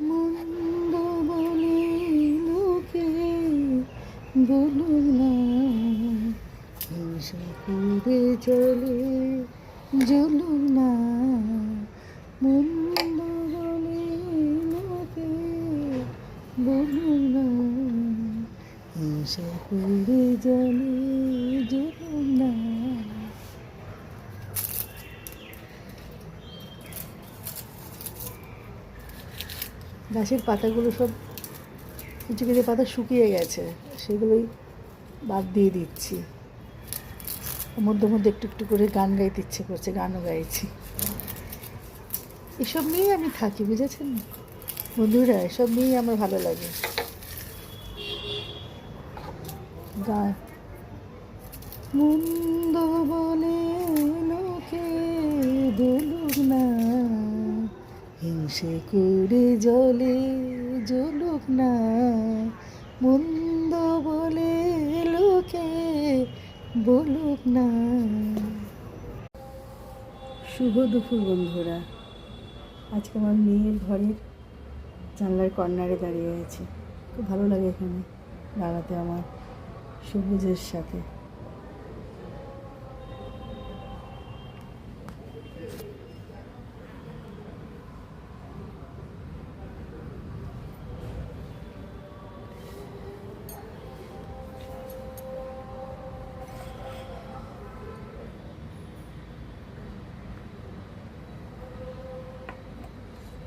মন্দ বলে লোকে বলুক না, হিংসা করে চলে জ্বলুক না। মন্দ বলে লোকে বলুক না, হিংসা করে চলে জ্বলুক না। গাছের পাতাগুলো সব কিছু কিছু পাতা শুকিয়ে গেছে, সেগুলোই বাদ দিয়ে দিচ্ছি। মধ্যে মধ্যে একটু একটু করে গান গাইতে ইচ্ছে করছে, গানও গাইছি। এসব নিয়েই আমি থাকি, বুঝেছেন বন্ধুরা, এসব নিয়েই আমার ভালো লাগে। গান মন্দ বলে লোকে বলুক না, হিংসে করে জলে জ্বলুক না। মন্দ বলে লোকে বলুক না। শুভ দুপুর বন্ধুরা। আজকে আমার মেয়ের ঘরের জানলার কর্নারে দাঁড়িয়ে আছি। খুব ভালো লাগে এখানে দাঁড়াতে আমার, সবুজের সাথে।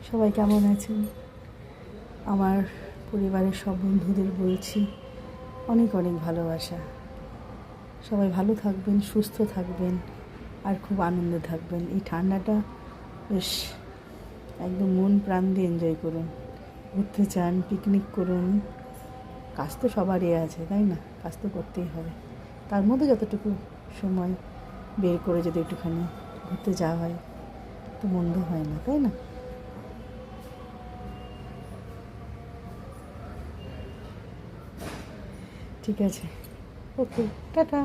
সবাই কেমন আছেন? আমার পরিবারের সব বন্ধুদের বলছি অনেক অনেক ভালোবাসা। সবাই ভালো থাকবেন, সুস্থ থাকবেন, আর খুব আনন্দে থাকবেন। এই ঠান্ডাটা বেশ একদম মন প্রাণ দিয়ে এনজয় করুন। ঘুরতে চান, পিকনিক করুন। কাজ তো সবারই আছে, তাই না? কাজ তো করতেই হবে। তার মধ্যে যতটুকু সময় বের করে যদি একটুখানি ঘুরতে যাওয়া হয় তো মন্দ হয় না, তাই না? ঠিক আছে, ওকে, টাটা।